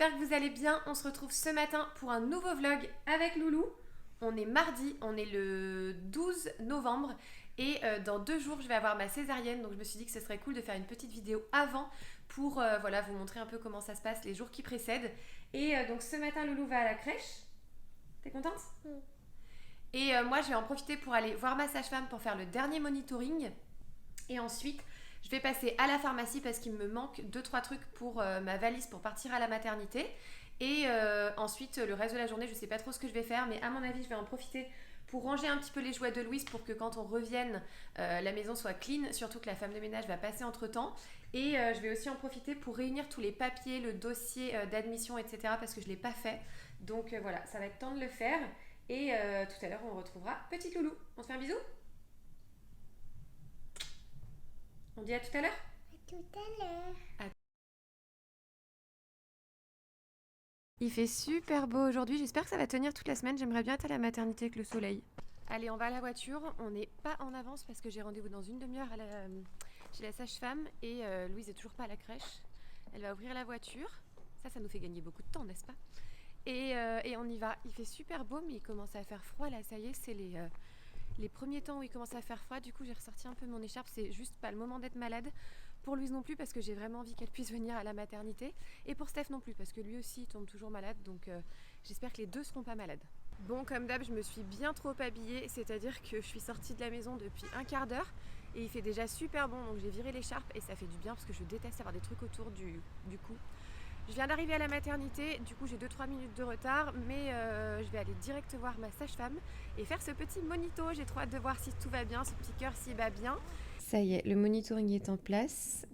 j'espère que vous allez bien. On se retrouve ce matin pour un nouveau vlog avec Loulou. On est mardi, on est le 12 novembre et dans 2 jours je vais avoir ma césarienne, donc je me suis dit que ce serait cool de faire une petite vidéo avant pour voilà, vous montrer un peu comment ça se passe les jours qui précèdent. Et donc ce matin Loulou va à la crèche. T'es contente? Et moi je vais en profiter pour aller voir ma sage-femme pour faire le dernier monitoring. Et ensuite, je vais passer à la pharmacie parce qu'il me manque 2-3 trucs pour ma valise pour partir à la maternité. Et ensuite, le reste de la journée, je ne sais pas trop ce que je vais faire, mais à mon avis, je vais en profiter pour ranger un petit peu les jouets de Louise pour que quand on revienne, la maison soit clean, surtout que la femme de ménage va passer entre-temps. Et je vais aussi en profiter pour réunir tous les papiers, le dossier d'admission, etc. parce que je ne l'ai pas fait. Donc voilà, ça va être temps de le faire. Et tout à l'heure, on retrouvera Petite Loulou. On se fait un bisou? On dit à tout à l'heure? À tout à l'heure. Il fait super beau aujourd'hui, j'espère que ça va tenir toute la semaine, j'aimerais bien être à la maternité avec le soleil. Allez, on va à la voiture, on n'est pas en avance parce que j'ai rendez-vous dans une demi-heure chez la sage-femme et Louise est toujours pas à la crèche. Elle va ouvrir la voiture, ça nous fait gagner beaucoup de temps, n'est-ce pas? Et on y va, il fait super beau mais il commence à faire froid là, ça y est, c'est les premiers temps où il commence à faire froid, du coup j'ai ressorti un peu mon écharpe, c'est juste pas le moment d'être malade. Pour Louise non plus parce que j'ai vraiment envie qu'elle puisse venir à la maternité. Et pour Steph non plus parce que lui aussi il tombe toujours malade. Donc j'espère que les deux seront pas malades. Bon, comme d'hab, je me suis bien trop habillée. C'est-à-dire que je suis sortie de la maison depuis un quart d'heure. Et il fait déjà super bon. Donc j'ai viré l'écharpe et ça fait du bien parce que je déteste avoir des trucs autour du cou. Je viens d'arriver à la maternité, du coup j'ai 2-3 minutes de retard, mais je vais aller direct voir ma sage-femme et faire ce petit monito. J'ai trop hâte de voir si tout va bien, ce petit cœur s'il bat bien. Ça y est, le monitoring est en place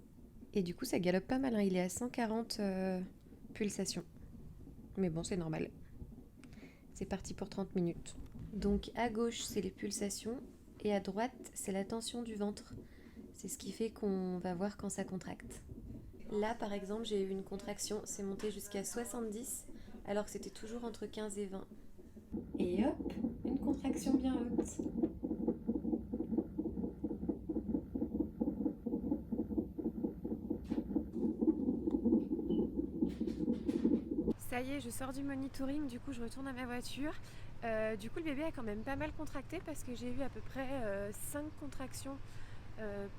et du coup ça galope pas mal, hein. Il est à 140 pulsations. Mais bon, c'est normal. C'est parti pour 30 minutes. Donc à gauche c'est les pulsations et à droite c'est la tension du ventre. C'est ce qui fait qu'on va voir quand ça contracte. Là, par exemple, j'ai eu une contraction, c'est monté jusqu'à 70, alors que c'était toujours entre 15 et 20. Et hop, une contraction bien haute. Ça y est, je sors du monitoring, du coup je retourne à ma voiture. Du coup le bébé a quand même pas mal contracté parce que j'ai eu à peu près 5 contractions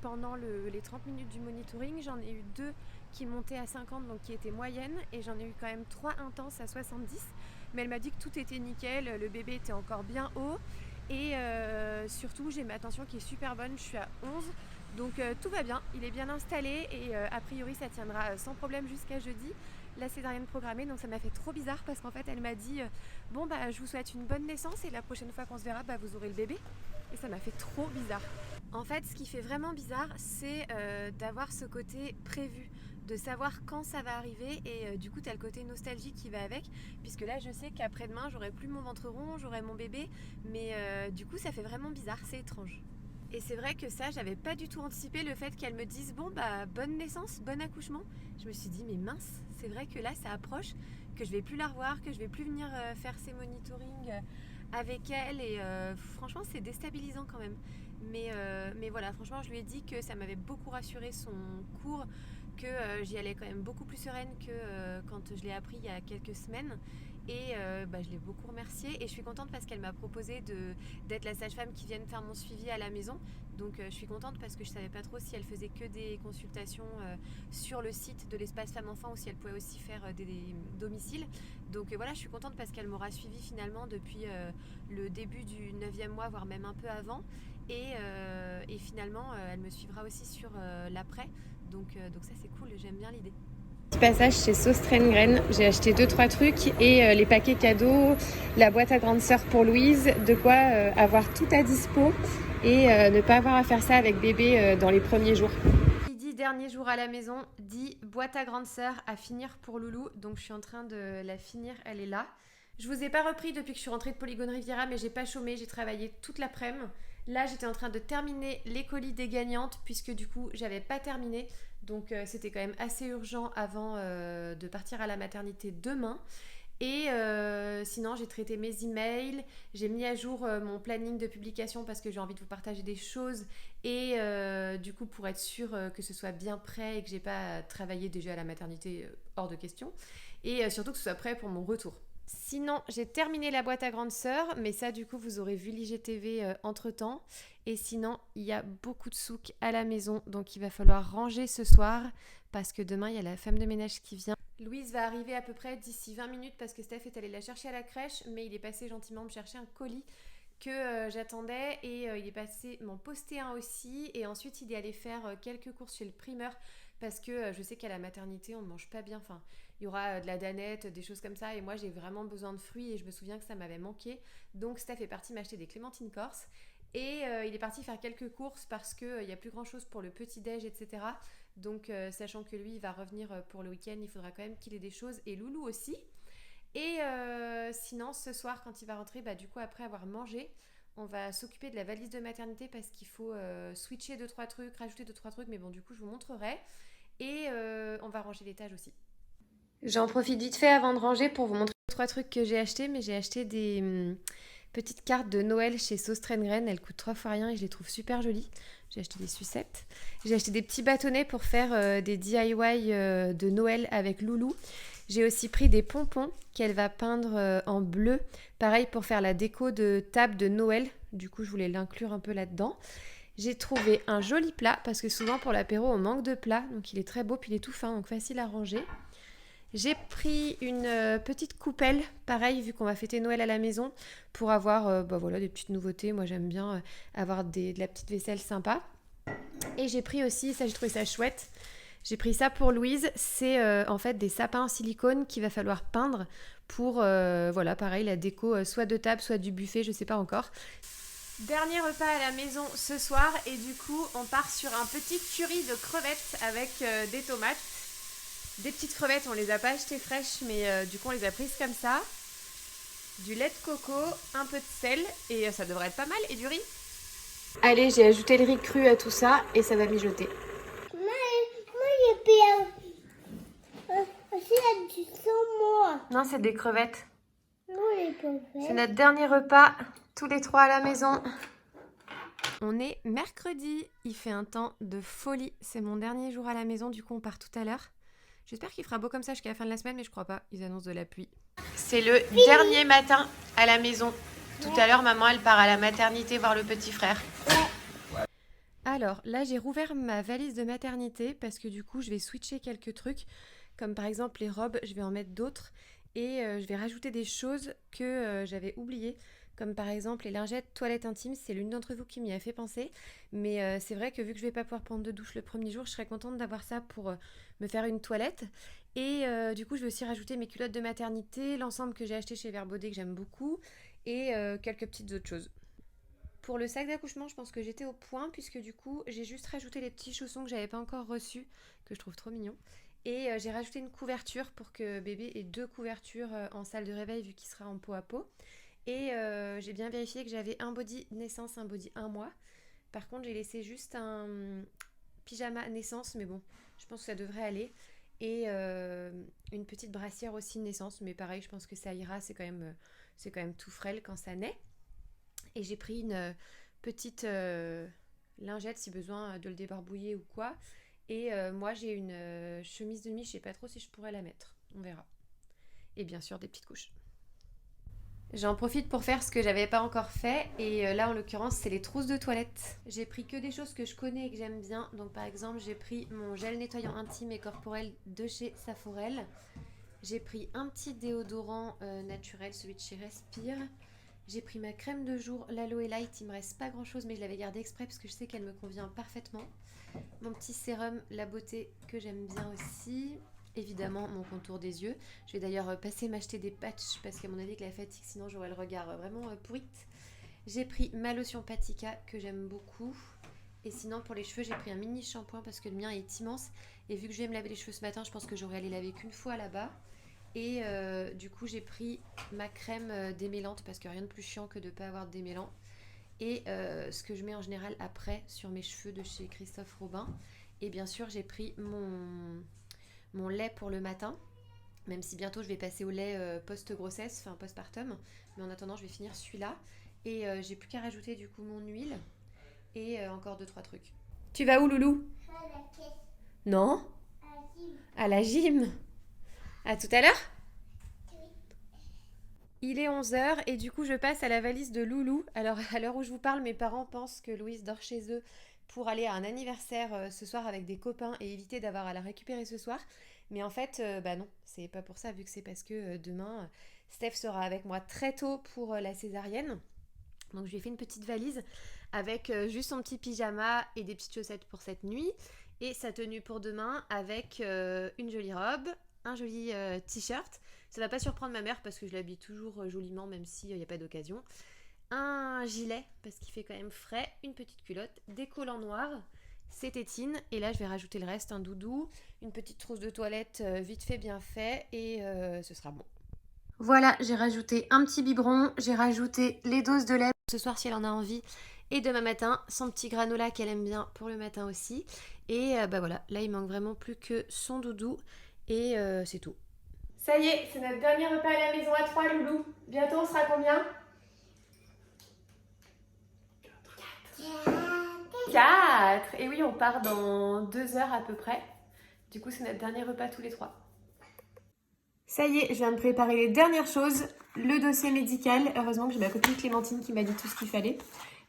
pendant les 30 minutes du monitoring. J'en ai eu 2 qui montaient à 50, donc qui étaient moyennes, et j'en ai eu quand même 3 intenses à 70. Mais elle m'a dit que tout était nickel, le bébé était encore bien haut, et surtout j'ai ma tension qui est super bonne, je suis à 11. Donc tout va bien, il est bien installé et a priori ça tiendra sans problème jusqu'à jeudi, la césarienne programmée. Donc ça m'a fait trop bizarre parce qu'en fait elle m'a dit bon bah je vous souhaite une bonne naissance et la prochaine fois qu'on se verra bah vous aurez le bébé. Et ça m'a fait trop bizarre. En fait ce qui fait vraiment bizarre c'est d'avoir ce côté prévu, de savoir quand ça va arriver et du coup t'as le côté nostalgie qui va avec, puisque là je sais qu'après-demain j'aurai plus mon ventre rond, j'aurai mon bébé, mais du coup ça fait vraiment bizarre, c'est étrange. Et c'est vrai que ça, j'avais pas du tout anticipé le fait qu'elle me dise bon bah bonne naissance, bon accouchement. Je me suis dit mais mince, c'est vrai que là ça approche, que je vais plus la revoir, que je vais plus venir faire ces monitorings avec elle et franchement c'est déstabilisant quand même. Mais voilà, franchement je lui ai dit que ça m'avait beaucoup rassuré son cours, que j'y allais quand même beaucoup plus sereine que quand je l'ai appris il y a quelques semaines. Et je l'ai beaucoup remerciée et je suis contente parce qu'elle m'a proposé d'être la sage-femme qui vienne faire mon suivi à la maison. Donc je suis contente parce que je savais pas trop si elle faisait que des consultations sur le site de l'espace femmes-enfants ou si elle pouvait aussi faire des domiciles. Donc voilà, je suis contente parce qu'elle m'aura suivi finalement depuis le début du 9e mois, voire même un peu avant. Et finalement, elle me suivra aussi sur l'après. Donc ça c'est cool, j'aime bien l'idée. Petit passage chez Sauce Train j'ai acheté 2-3 trucs et les paquets cadeaux, la boîte à grande sœur pour Louise, de quoi avoir tout à dispo et ne pas avoir à faire ça avec bébé dans les premiers jours. Qui dit dernier jour à la maison dit boîte à grande sœur à finir pour Loulou, donc je suis en train de la finir, elle est là. Je vous ai pas repris depuis que je suis rentrée de Polygone Riviera, mais j'ai pas chômé, j'ai travaillé toute l'après-midi. Là, j'étais en train de terminer les colis des gagnantes puisque du coup, j'avais pas terminé. Donc c'était quand même assez urgent avant de partir à la maternité demain. Et sinon, j'ai traité mes emails, j'ai mis à jour mon planning de publication parce que j'ai envie de vous partager des choses et du coup pour être sûre que ce soit bien prêt et que j'ai pas à travailler déjà à la maternité hors de question et surtout que ce soit prêt pour mon retour. Sinon, j'ai terminé la boîte à grande sœur, mais ça du coup vous aurez vu l'IGTV entre temps. Et sinon, il y a beaucoup de souk à la maison, donc il va falloir ranger ce soir parce que demain il y a la femme de ménage qui vient. Louise va arriver à peu près d'ici 20 minutes parce que Steph est allé la chercher à la crèche, mais il est passé gentiment me chercher un colis que j'attendais et il est passé m'en poster un aussi et ensuite il est allé faire quelques courses chez le primeur parce que je sais qu'à la maternité on ne mange pas bien, enfin il y aura de la danette, des choses comme ça et moi j'ai vraiment besoin de fruits et je me souviens que ça m'avait manqué, donc Steph est parti m'acheter des clémentines corse et il est parti faire quelques courses parce qu'il n'y a plus grand chose pour le petit déj, etc. Donc sachant que lui il va revenir pour le week-end, il faudra quand même qu'il ait des choses et Loulou aussi. Et sinon, ce soir, quand il va rentrer, du coup, après avoir mangé, on va s'occuper de la valise de maternité parce qu'il faut switcher 2-3 trucs, rajouter 2-3 trucs, mais bon, du coup, je vous montrerai. Et on va ranger l'étage aussi. J'en profite vite fait avant de ranger pour vous montrer 2-3 trucs que j'ai achetés, mais j'ai acheté des petites cartes de Noël chez Sauce Train. Elles coûtent 3 fois rien et je les trouve super jolies. J'ai acheté des sucettes. J'ai acheté des petits bâtonnets pour faire des DIY de Noël avec Loulou. J'ai aussi pris des pompons qu'elle va peindre en bleu. Pareil pour faire la déco de table de Noël. Du coup, je voulais l'inclure un peu là-dedans. J'ai trouvé un joli plat parce que souvent pour l'apéro, on manque de plats. Donc il est très beau puis il est tout fin, donc facile à ranger. J'ai pris une petite coupelle, pareil, vu qu'on va fêter Noël à la maison, pour avoir voilà, des petites nouveautés. Moi, j'aime bien avoir de la petite vaisselle sympa. Et j'ai pris aussi, ça j'ai trouvé ça chouette, j'ai pris ça pour Louise. C'est en fait des sapins en silicone qu'il va falloir peindre pour, voilà, pareil, la déco, soit de table, soit du buffet, je sais pas encore. Dernier repas à la maison ce soir et du coup, on part sur un petit curry de crevettes avec des tomates. Des petites crevettes, on les a pas achetées fraîches, mais du coup on les a prises comme ça. Du lait de coco, un peu de sel, et ça devrait être pas mal, et du riz. Allez, j'ai ajouté le riz cru à tout ça, et ça va mijoter. Non, c'est des crevettes. C'est notre dernier repas, tous les trois à la maison. On est mercredi, il fait un temps de folie. C'est mon dernier jour à la maison, du coup on part tout à l'heure. J'espère qu'il fera beau comme ça jusqu'à la fin de la semaine, mais je crois pas. Ils annoncent de la pluie. C'est le dernier matin à la maison. Tout à l'heure, maman, elle part à la maternité voir le petit frère. Alors, là, j'ai rouvert ma valise de maternité parce que du coup, je vais switcher quelques trucs. Comme par exemple les robes, je vais en mettre d'autres. Et je vais rajouter des choses que j'avais oubliées. Comme par exemple les lingettes toilettes intimes. C'est l'une d'entre vous qui m'y a fait penser. Mais c'est vrai que vu que je vais pas pouvoir prendre de douche le premier jour, je serais contente d'avoir ça pour me faire une toilette. Et du coup, je vais aussi rajouter mes culottes de maternité, l'ensemble que j'ai acheté chez Verbaudet que j'aime beaucoup. Et quelques petites autres choses. Pour le sac d'accouchement, je pense que j'étais au point puisque du coup, j'ai juste rajouté les petits chaussons que j'avais pas encore reçus, que je trouve trop mignons. Et j'ai rajouté une couverture pour que bébé ait 2 couvertures en salle de réveil vu qu'il sera en peau à peau. Et j'ai bien vérifié que j'avais un body naissance, un body 1 mois. Par contre, j'ai laissé juste un pyjama naissance, mais bon, je pense que ça devrait aller. Et une petite brassière aussi naissance, mais pareil, je pense que ça ira, c'est quand même tout frêle quand ça naît. Et j'ai pris une petite lingette si besoin de le débarbouiller ou quoi. Et moi j'ai une chemise de nuit, je sais pas trop si je pourrais la mettre, on verra. Et bien sûr des petites couches. J'en profite pour faire ce que j'avais pas encore fait et là en l'occurrence c'est les trousses de toilette. J'ai pris que des choses que je connais et que j'aime bien. Donc par exemple j'ai pris mon gel nettoyant intime et corporel de chez Saforel. J'ai pris un petit déodorant naturel, celui de chez Respire. J'ai pris ma crème de jour, l'Aloe Light. Il me reste pas grand chose mais je l'avais gardée exprès parce que je sais qu'elle me convient parfaitement. Mon petit sérum La Beauté que j'aime bien aussi. Évidemment mon contour des yeux. Je vais d'ailleurs passer m'acheter des patchs parce qu'à mon avis que la fatigue sinon j'aurais le regard vraiment pourrite. J'ai pris ma lotion Patika que j'aime beaucoup. Et sinon pour les cheveux j'ai pris un mini shampoing parce que le mien est immense. Et vu que je vais me laver les cheveux ce matin je pense que j'aurais à les laver qu'une fois là-bas. Et du coup j'ai pris ma crème démêlante parce que rien de plus chiant que de ne pas avoir de démêlant. Et ce que je mets en général après sur mes cheveux de chez Christophe Robin. Et bien sûr j'ai pris mon lait pour le matin. Même si bientôt je vais passer au lait post-grossesse, enfin postpartum. Mais en attendant, je vais finir celui-là. Et j'ai plus qu'à rajouter du coup mon huile et encore 2-3 trucs. Tu vas où, Loulou? Non? À la gym. À tout à l'heure? Il est 11h et du coup je passe à la valise de Loulou. Alors à l'heure où je vous parle, mes parents pensent que Louise dort chez eux pour aller à un anniversaire ce soir avec des copains et éviter d'avoir à la récupérer ce soir. Mais en fait, bah non, c'est pas pour ça, vu que c'est parce que demain, Steph sera avec moi très tôt pour la césarienne. Donc je lui ai fait une petite valise avec juste son petit pyjama et des petites chaussettes pour cette nuit. Et sa tenue pour demain avec une jolie robe, un joli t-shirt. Ça va pas surprendre ma mère parce que je l'habille toujours joliment même s'il n'y a pas d'occasion. Un gilet parce qu'il fait quand même frais, une petite culotte, des collants noirs, ses tétines et là je vais rajouter le reste, un doudou, une petite trousse de toilette vite fait bien fait et ce sera bon. Voilà, j'ai rajouté un petit biberon, j'ai rajouté les doses de lait ce soir si elle en a envie et demain matin son petit granola qu'elle aime bien pour le matin aussi et bah voilà, là il manque vraiment plus que son doudou et c'est tout. Ça y est, c'est notre dernier repas à la maison à 3, Loulou. Bientôt on sera combien? 4. Et oui, on part dans 2 heures à peu près. Du coup, c'est notre dernier repas tous les 3. Ça y est, je viens de préparer les dernières choses. Le dossier médical. Heureusement que j'ai ma copine Clémentine qui m'a dit tout ce qu'il fallait.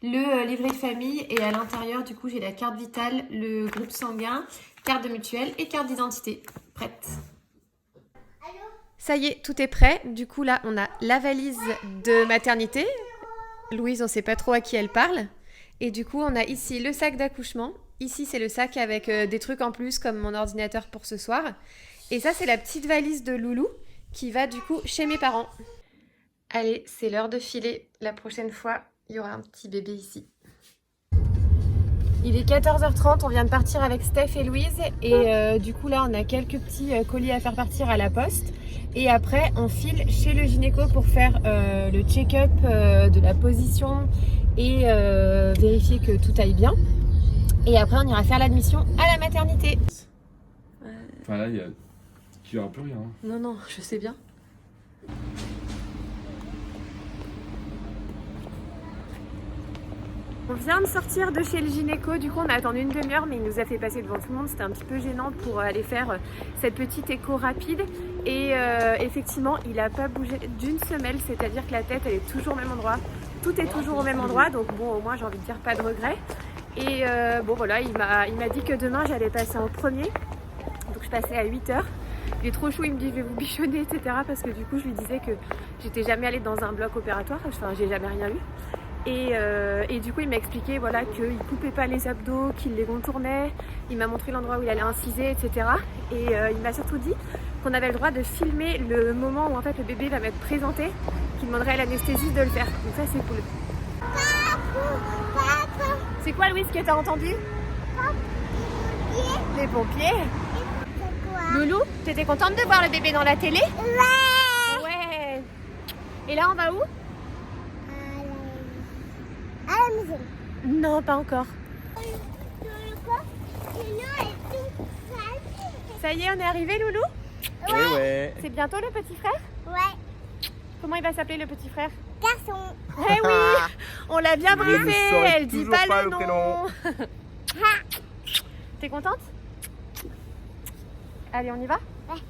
Le livret de famille. Et à l'intérieur, du coup, j'ai la carte vitale, le groupe sanguin, carte de mutuelle et carte d'identité. Prête. Ça y est, tout est prêt. Du coup, là, on a la valise de maternité. Louise, on ne sait pas trop à qui elle parle. Et du coup, on a ici le sac d'accouchement. Ici, c'est le sac avec des trucs en plus comme mon ordinateur pour ce soir. Et ça, c'est la petite valise de Loulou qui va du coup chez mes parents. Allez, c'est l'heure de filer. La prochaine fois, il y aura un petit bébé ici. Il est 14h30, on vient de partir avec Steph et Louise. Et du coup, là, on a quelques petits colis à faire partir à la poste. Et après, on file chez le gynéco pour faire le check-up de la position et vérifier que tout aille bien. Et après, on ira faire l'admission à la maternité. Enfin là, il n'y aura plus rien. Non, non, je sais bien. On vient de sortir de chez le gynéco, du coup on a attendu une demi-heure mais il nous a fait passer devant tout le monde, c'était un petit peu gênant pour aller faire cette petite écho rapide et effectivement il n'a pas bougé d'une semelle, c'est-à-dire que la tête elle est toujours au même endroit, tout est toujours au même endroit, donc bon au moins j'ai envie de dire pas de regret. Et bon voilà, il m'a dit que demain j'allais passer en premier, donc je passais à 8h. Il est trop chou, il me dit je vais vous bichonner etc. parce que du coup je lui disais que j'étais jamais allée dans un bloc opératoire, enfin j'ai jamais rien eu. Et du coup il m'a expliqué voilà, qu'il ne coupait pas les abdos, qu'il les contournait, il m'a montré l'endroit où il allait inciser etc. Et il m'a surtout dit qu'on avait le droit de filmer le moment où en fait le bébé va m'être présenté, qu'il demanderait à l'anesthésiste de le faire. Donc ça c'est cool. C'est quoi Louise que t'as entendu? Les pompiers. Loulou, t'étais contente de voir le bébé dans la télé? Ouais. Et là on va où? À la maison. Non, pas encore. Ça y est, on est arrivé, Loulou? Ouais. Ouais. C'est bientôt le petit frère? Ouais. Comment il va s'appeler le petit frère? Garçon. Eh oui, on l'a bien briefé, elle dit pas le nom. prénom. T'es contente? Allez, on y va? Ouais.